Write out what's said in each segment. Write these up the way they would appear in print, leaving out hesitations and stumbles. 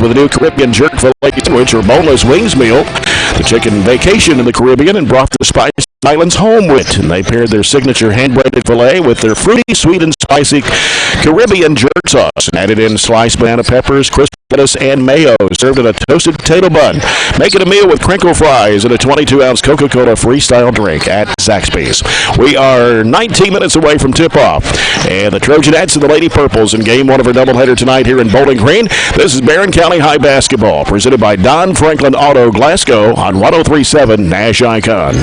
with a new Caribbean jerk filet sandwich or boneless wings meal. The chicken vacationed in the Caribbean and brought the spice islands home with, and they paired their signature hand-breaded filet with their fruity, sweet, and spicy Caribbean jerk sauce and added in sliced banana peppers, crisp lettuce, and mayo, served in a toasted potato bun. Make it a meal with crinkle fries and a 22-ounce Coca-Cola freestyle drink at Zaxby's. We are 19 minutes away from tip-off, and the Trojanettes and the Lady Purples in game one of our doubleheader tonight here in Bowling Green. This is Barren County High Basketball, presented by Don Franklin Auto Glasgow on 103.7 Nash Icon.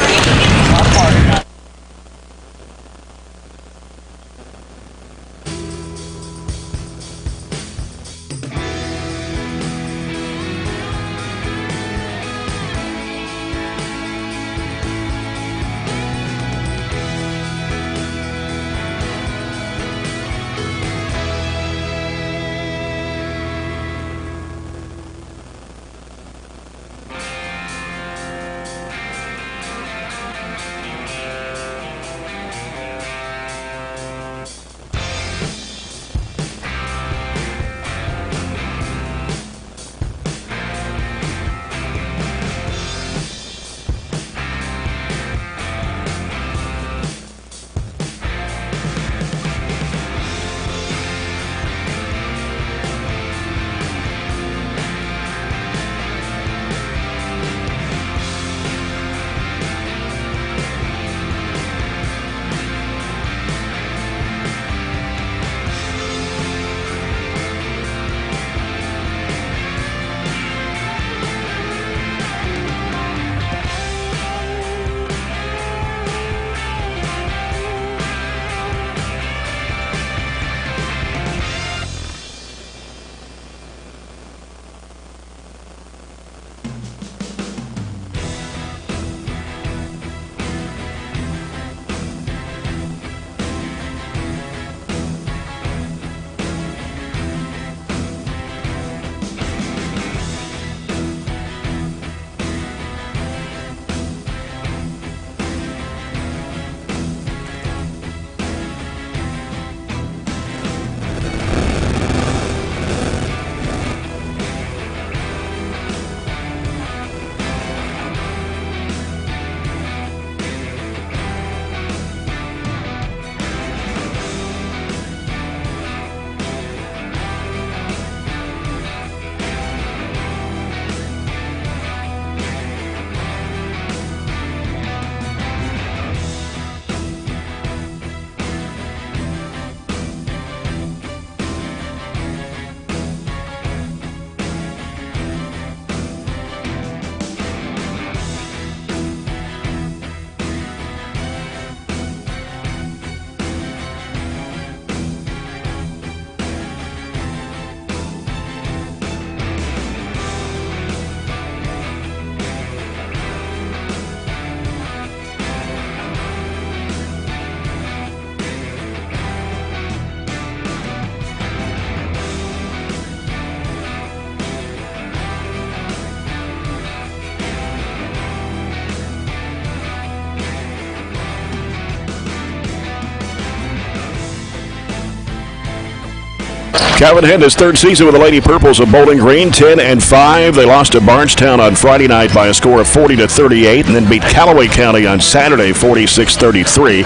Calvin had his third season with the Lady Purples of Bowling Green, 10-5. They lost to Bardstown on Friday night by a score of 40-38, and then beat Callaway County on Saturday, 46-33.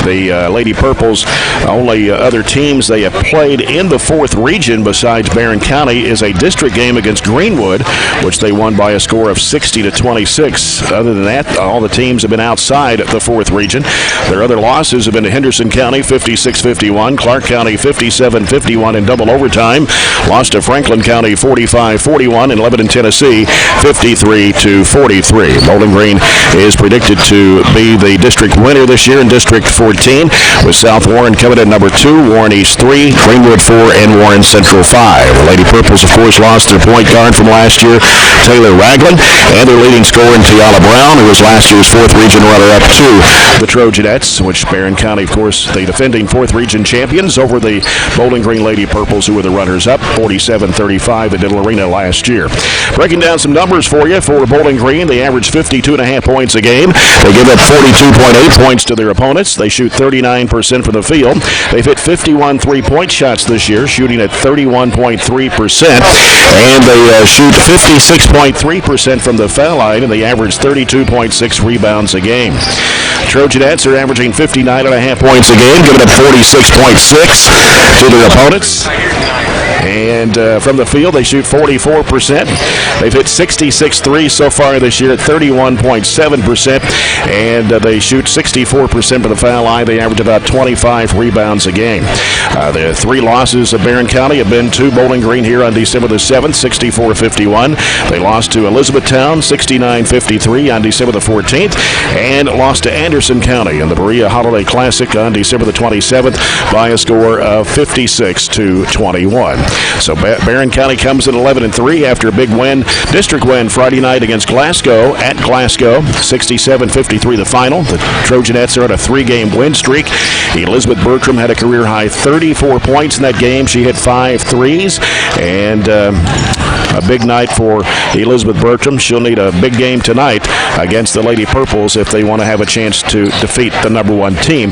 The Lady Purples, only other teams they have played in the fourth region besides Barren County is a district game against Greenwood, which they won by a score of 60-26. Other than that, all the teams have been outside the fourth region. Their other losses have been to Henderson County, 56-51, Clark County, 57-51 in double overtime. Lost to Franklin County, 45-41, and Lebanon, Tennessee, 53-43. Bowling Green is predicted to be the district winner this year in District 14, with South Warren coming in number 2, Warren East 3, Greenwood 4, and Warren Central 5. The Lady Purples, of course, lost their point guard from last year, Taylor Ragland, and their leading scorer, Tiala Brown, who was last year's fourth region runner-up to the Trojanettes, which Barren County, of course, the defending fourth region champions over the Bowling Green Lady Purples. Purples, who were the runners-up, 47-35 at Diddle Arena last year. Breaking down some numbers for you for Bowling Green, they average 52.5 points a game. They give up 42.8 points to their opponents. They shoot 39% from the field. They've hit 51 three-point shots this year, shooting at 31.3%. And they shoot 56.3% from the foul line, and they average 32.6 rebounds a game. Trojanettes are averaging 59.5 points a game, giving up 46.6 to their opponents. And from the field, they shoot 44%. They've hit 66 threes so far this year at 31.7%. And they shoot 64% from the foul line. They average about 25 rebounds a game. The three losses of Barren County have been to Bowling Green here on December the 7th, 64-51. They lost to Elizabethtown, 69-53 on December the 14th. And lost to Anderson County in the Berea Holiday Classic on December the 27th by a score of 56-21. So Barren County comes at 11-3 after a big win, district win Friday night against Glasgow at Glasgow, 67-53 the final. The Trojanettes are on a three-game win streak. Elizabeth Bertram had a career-high 34 points in that game. She hit 5 threes, and a big night for Elizabeth Bertram. She'll need a big game tonight against the Lady Purples if they want to have a chance to defeat the number one team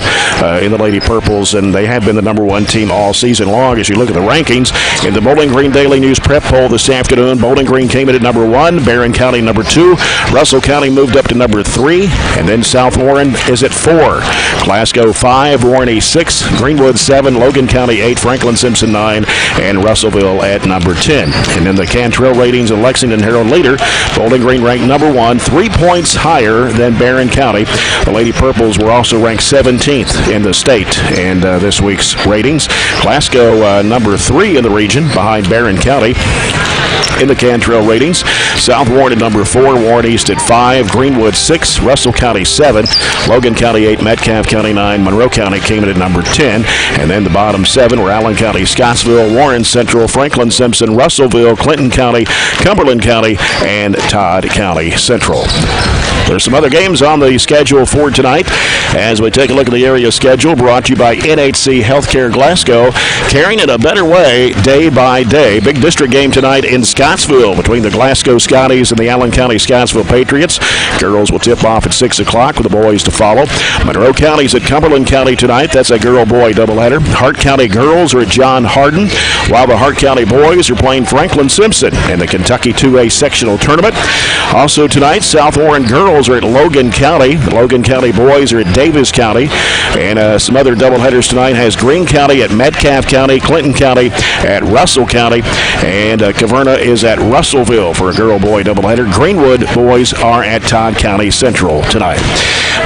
in the Lady Purples, and they have been the number one team all season long. As you look at the rankings, in the Bowling Green Daily News prep poll this afternoon, Bowling Green came in at number 1, Barren County number 2, Russell County moved up to number 3, and then South Warren is at 4. Glasgow 5, Warney 6, Greenwood 7, Logan County 8, Franklin Simpson 9, and Russellville at number 10. And in the Cantrell ratings of Lexington Herald leader, Bowling Green ranked number 1, 3 points higher than Barren County. The Lady Purples were also ranked 17th in the state in this week's ratings. Glasgow number 3 in the region behind Barren County in the Cantrell ratings. South Warren at number 4, Warren East at 5, Greenwood 6, Russell County 7, Logan County 8, Metcalfe County 9, Monroe County came in at number 10, and then the bottom 7 were Allen County, Scottsville, Warren Central, Franklin Simpson, Russellville, Clinton County, Cumberland County, and Todd County Central. There's some other games on the schedule for tonight as we take a look at the area schedule brought to you by NHC Healthcare Glasgow, carrying it a better way day by day. Big district game tonight in Scottsville between the Glasgow Scotties and the Allen County Scottsville Patriots. Girls will tip off at 6 o'clock with the boys to follow. Monroe County's at Cumberland County tonight. That's a girl-boy doubleheader. Hart County girls are at John Hardin, while the Hart County boys are playing Franklin Simpson in the Kentucky 2A sectional tournament. Also tonight, South Warren girls are at Logan County. The Logan County boys are at Davis County. And some other doubleheaders tonight has Greene County at Metcalfe County, Clinton County at Russell County, and Caverna is at Russellville for a girl-boy doubleheader. Greenwood boys are at Todd County Central tonight.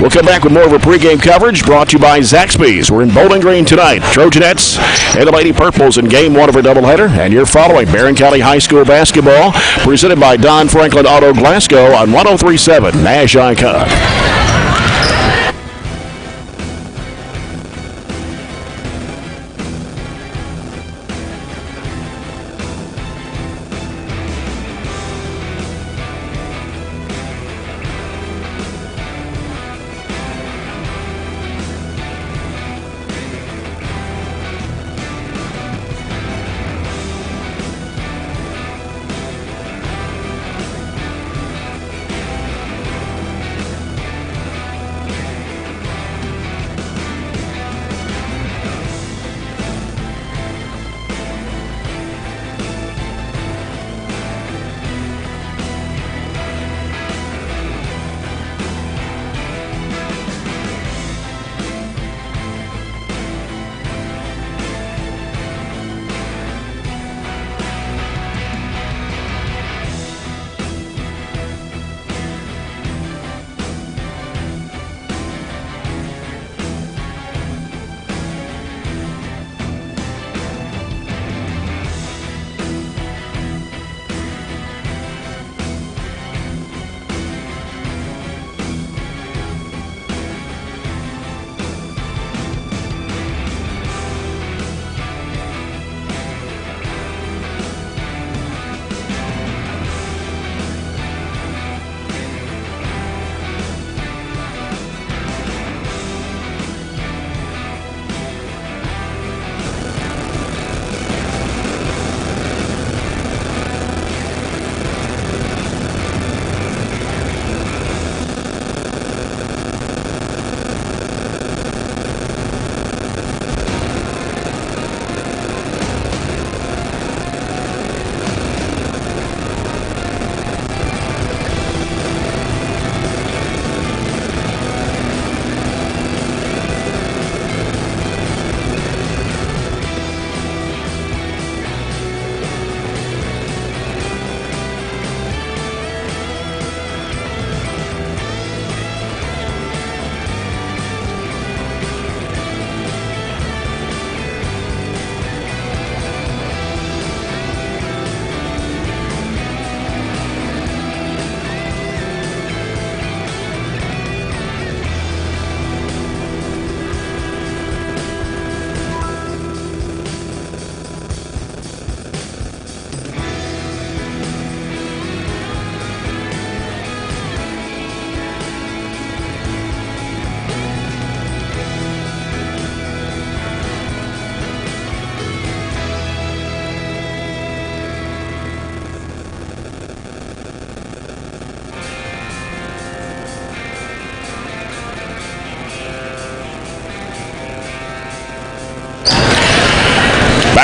We'll come back with more of a pregame coverage brought to you by Zaxby's. We're in Bowling Green tonight. Trojanettes and the Lady Purples in game 1 of our doubleheader, and you're following Barren County High School basketball, presented by Don Franklin Auto Glasgow on 103.7 Nash Icon.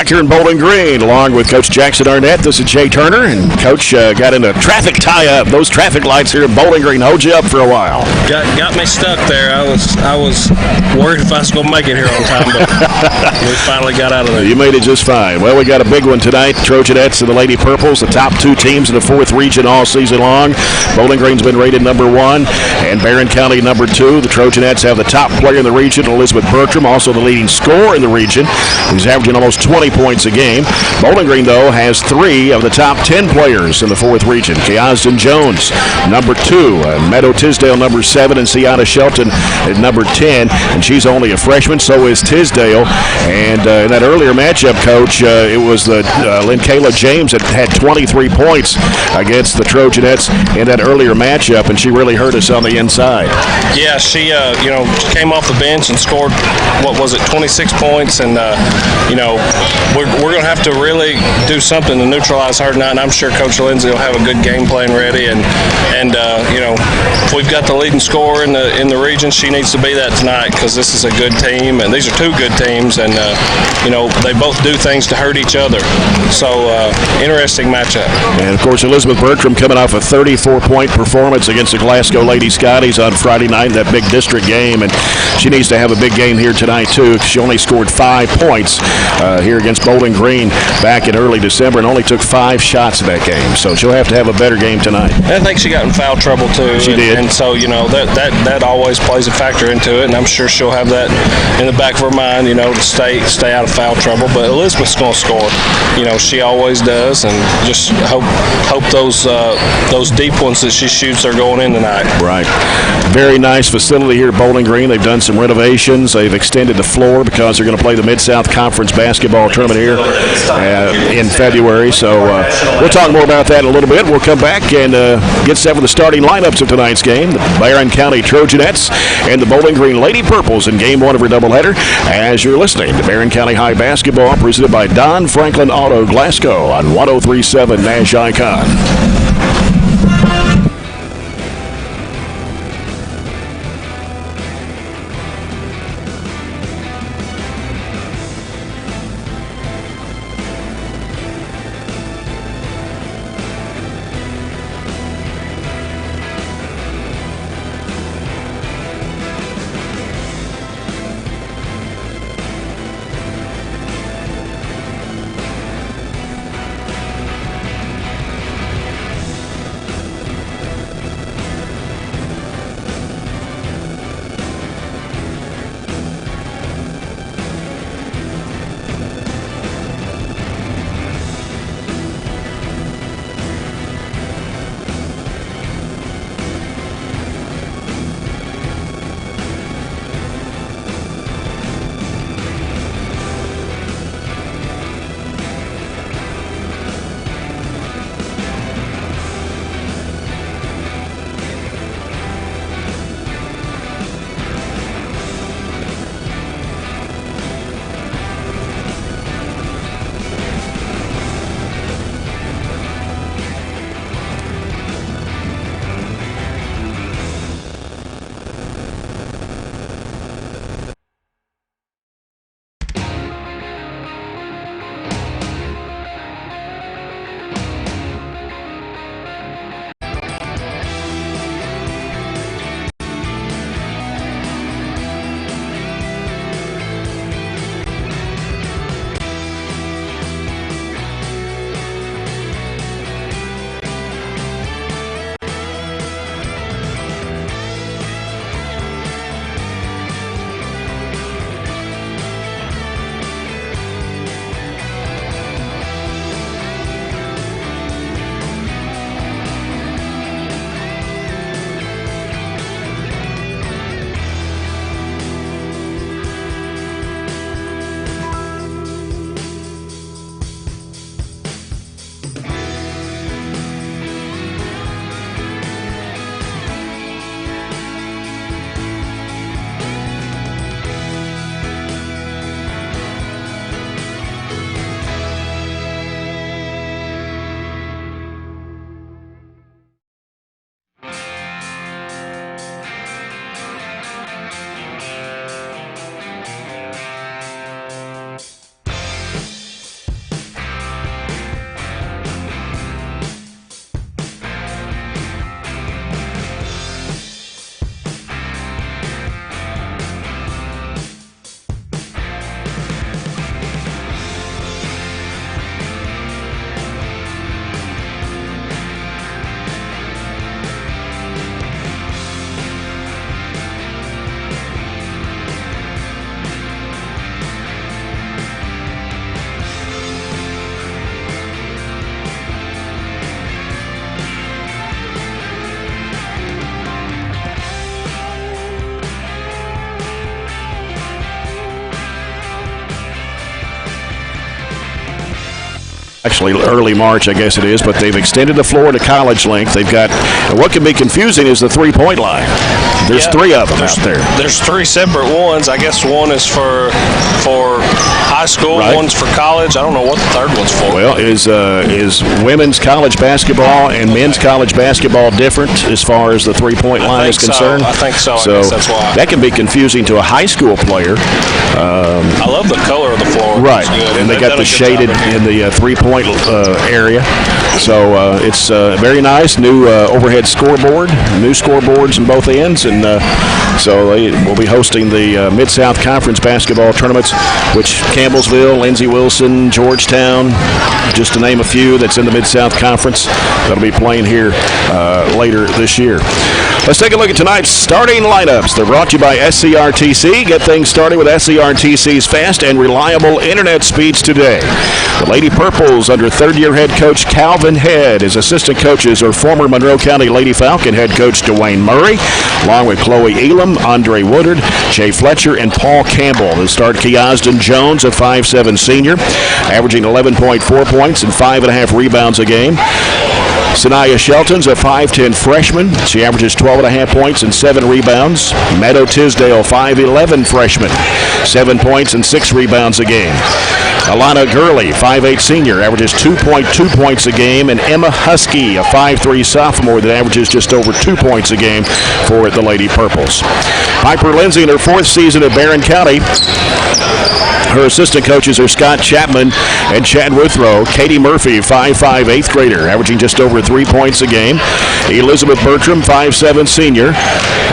Back here in Bowling Green, along with Coach Jackson Arnett, this is Jay Turner, and Coach got in a traffic tie-up. Those traffic lights here in Bowling Green hold you up for a while. Got me stuck there. I was worried if I was going to make it here on time, but we finally got out of there. You made it just fine. Well, we got a big one tonight. Trojanettes and the Lady Purples, the top two teams in the 4th region all season long. Bowling Green's been rated number 1, and Barren County number 2. The Trojanettes have the top player in the region, Elizabeth Bertram, also the leading scorer in the region. He's averaging almost 20 points a game. Bowling Green, though, has 3 of the top 10 players in the 4th region. Keosden Jones, number 2. Meadow Tisdale, number 7. And Sienna Shelton at number 10. And she's only a freshman, so is Tisdale. And in that earlier matchup, Coach, it was the Lynn Kayla James that had 23 points against the Trojanettes in that earlier matchup, and she really hurt us on the inside. Yeah, she came off the bench and scored, 26 points, and we're going to have to really do something to neutralize her tonight, and I'm sure Coach Lindsay will have a good game plan ready, and if we've got the leading scorer in the region, she needs to be that tonight, because this is a good team, and these are 2 good teams, and they both do things to hurt each other. So interesting matchup. And of course, Elizabeth Bertram coming off a 34-point performance against the Glasgow Lady Scotties on Friday night in that big district game, and she needs to have a big game here tonight too, because she only scored 5 points here against Bowling Green back in early December, and only took 5 shots in that game. So she'll have to have a better game tonight. I think she got in foul trouble too. She did, and so that always plays a factor into it, and I'm sure she'll have that in the back of her mind, to stay out of foul trouble. But Elizabeth's going to score. She always does, and just hope those deep ones that she shoots are going in tonight. Right. Very nice facility here at Bowling Green. They've done some renovations. They've extended the floor because they're going to play the Mid-South Conference basketball tournament here in February. So we'll talk more about that in a little bit. We'll come back and get set for the starting lineups of tonight's game. The Barren County Trojanettes and the Bowling Green Lady Purples in Game 1 of our doubleheader. As you're listening to Barren County High Basketball, presented by Don Franklin Auto Glasgow on 103.7 Nash Icon. actually early March, I guess it is, but they've extended the floor to college length. They've got, and what can be confusing is the three-point line. There's three of them out there. There's three separate ones. I guess one is for high school, right. One's for college. I don't know what the third one's for. Well, is women's college basketball and men's college basketball different as far as the three-point line is concerned? I think so. So I guess that's why. that can be confusing to a high school player. I love the color of the floor. Right, and they got the shaded in the three-point area. So it's very nice. New overhead scoreboard, new scoreboards on both ends, and so they will be hosting the Mid-South Conference basketball tournaments, which Campbellsville, Lindsey Wilson, Georgetown, just to name a few that's in the Mid-South Conference, that'll be playing here later this year. Let's take a look at tonight's starting lineups. They're brought to you by SCRTC. Get things started with SCRTC's fast and reliable internet speeds today. The Lady Purples under third-year head coach Calvin Head. His assistant coaches are former Monroe County Lady Falcon head coach Dwayne Murray, along with Chloe Elam, Andre Woodard, Jay Fletcher, and Paul Campbell. To start, Keosden Jones, a 5'7 senior, averaging 11.4 points and 5.5 rebounds a game. Sanaya Shelton's a 5'10 freshman. She averages 12.5 points and 7 rebounds. Meadow Tisdale, 5'11 freshman, 7 points and 6 rebounds a game. Alana Gurley, 5'8 senior, averages 2.2 points a game. And Emma Husky, a 5'3 sophomore that averages just over 2 points a game for the Lady Purples. Piper Lindsay in her fourth season at Barren County. Her assistant coaches are Scott Chapman and Chad Withrow. Katie Murphy, 5'5", 8th grader, averaging just over 3 points a game. Elizabeth Bertram, 5'7", senior,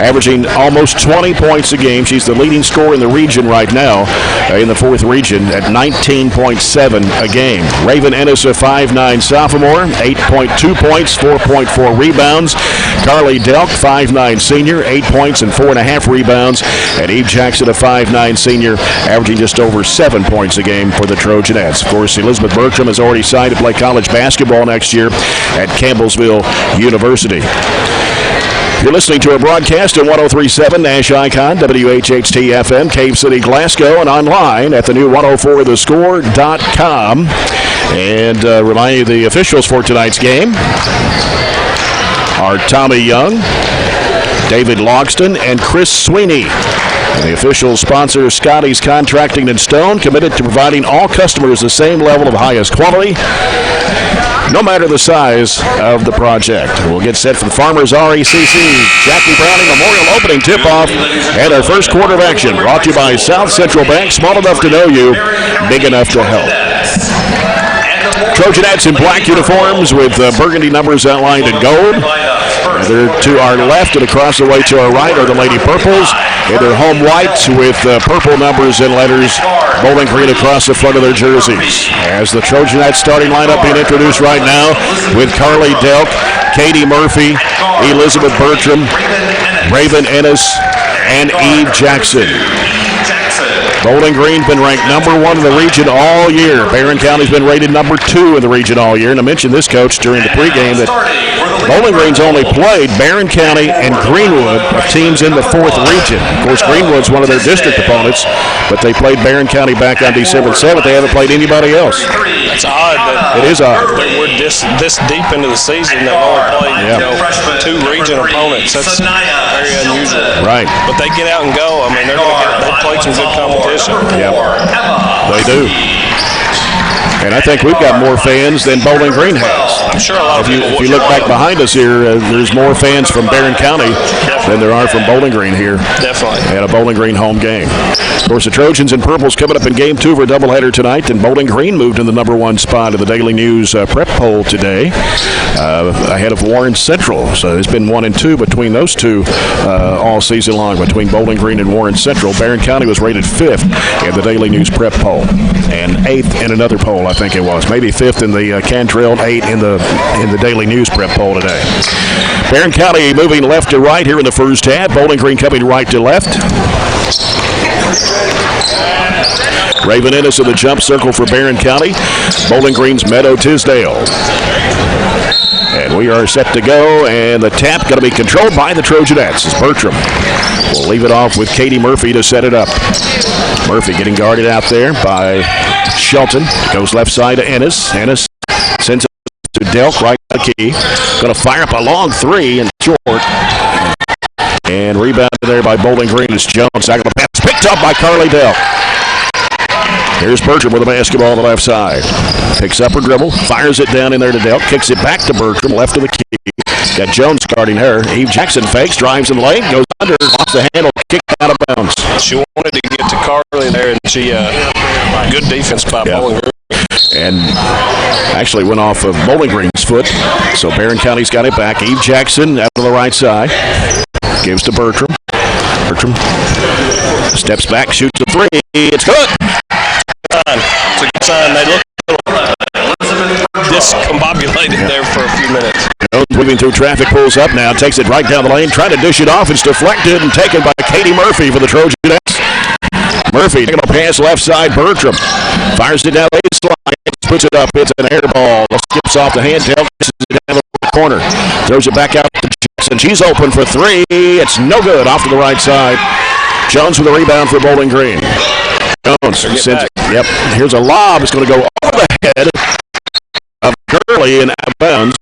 averaging almost 20 points a game. She's the leading scorer in the region right now, in the fourth region, at 19.7 a game. Raven Ennis, a 5'9", sophomore, 8.2 points, 4.4 rebounds. Carly Delk, 5'9", senior, 8 points and 4.5 rebounds. And Eve Jackson, a 5'9", senior, averaging just over 7 points a game for the Trojanettes. Of course, Elizabeth Bertram has already signed to play college basketball next year at Campbellsville University. You're listening to a broadcast at 103.7 Nash Icon, WHHT-FM, Cave City, Glasgow, and online at the new 104thescore.com. And remind you the officials for tonight's game are Tommy Young, David Logston, and Chris Sweeney. And the official sponsor, Scotty's Contracting in Stone, committed to providing all customers the same level of highest quality, no matter the size of the project. We'll get set for the Farmers RECC Jackie Browning Memorial Opening Tip-Off and our first quarter of action, brought to you by South Central Bank, small enough to know you, big enough to help. Trojanettes in black uniforms with burgundy numbers outlined in gold. They're to our left and across the way to our right are the Lady Purples. In their home whites with purple numbers and letters, bowling green across the front of their jerseys. As the Trojanettes starting lineup being introduced right now with Carly Delk, Katie Murphy, Elizabeth Bertram, Raven Ennis, and Eve Jackson. Bowling Green's been ranked number 1 in the region all year. Barren County's been rated number 2 in the region all year. And I mentioned this, Coach, during the pregame that Bowling Green's only played Barren County and Greenwood, teams in the 4th region. Of course, Greenwood's one of their district opponents, but they played Barren County back on December 7th. They haven't played anybody else. It's odd. It is odd. We're this deep into the season that we've only played 2 region opponents. That's very unusual. Right. But they get out and go. I mean, they've played some good competition. Yeah, they do. And I think we've got more fans than Bowling Green has. I'm sure a lot of people. If you look back behind us here, there's more fans from Barren County than there are from Bowling Green here. Definitely. At a Bowling Green home game. Of course, the Trojans and Purples coming up in Game 2 for a doubleheader tonight, and Bowling Green moved in the number 1 spot of the Daily News prep poll today, ahead of Warren Central. So it's been 1 and 2 between those two all season long, between Bowling Green and Warren Central. Barren County was rated 5th in the Daily News prep poll, and 8th in another poll, I think it was. Maybe 5th in the Cantrell, 8th in the Daily News prep poll today. Barren County moving left to right here in the first half. Bowling Green coming right to left. Raven Ennis in the jump circle for Barren County. Bowling Green's Meadow Tisdale. And we are set to go, and the tap going to be controlled by the Trojanettes as Bertram will leave it off with Katie Murphy to set it up. Murphy getting guarded out there by Shelton. Goes left side to Ennis. Ennis to Delk, right the key. Going to fire up a long three and short. And rebounded there by Bowling Green. It's Jones. Second pass picked up by Carly Delk. Here's Bertram with the basketball on the left side. Picks up her dribble, fires it down in there to Delk, kicks it back to Bertram, left of the key. Got Jones guarding her. Eve Jackson fakes, drives in the lane, goes under, off the handle, kicked out of bounds. She wanted to get to Carly there, and she good defense by Bowling Green. And actually went off of Bowling Green's foot. So Barren County's got it back. Eve Jackson out to the right side. Gives to Bertram. Bertram steps back, shoots a three. It's good. It's a good sign. They look discombobulated there for a few minutes. Jones moving through traffic, pulls up now, takes it right down the lane, trying to dish it off. It's deflected and taken by Katie Murphy for the Trojanettes. Murphy taking a pass left side. Bertram fires it down the baseline, puts it up. It's an air ball. Skips off the hand. Delk kisses it down the corner. Throws it back out to Jackson. She's open for three. It's no good. Off to the right side. Jones with a rebound for Bowling Green. Jones sends it. Yep. Here's a lob. It's going to go over the head of Gurley and out of bounds.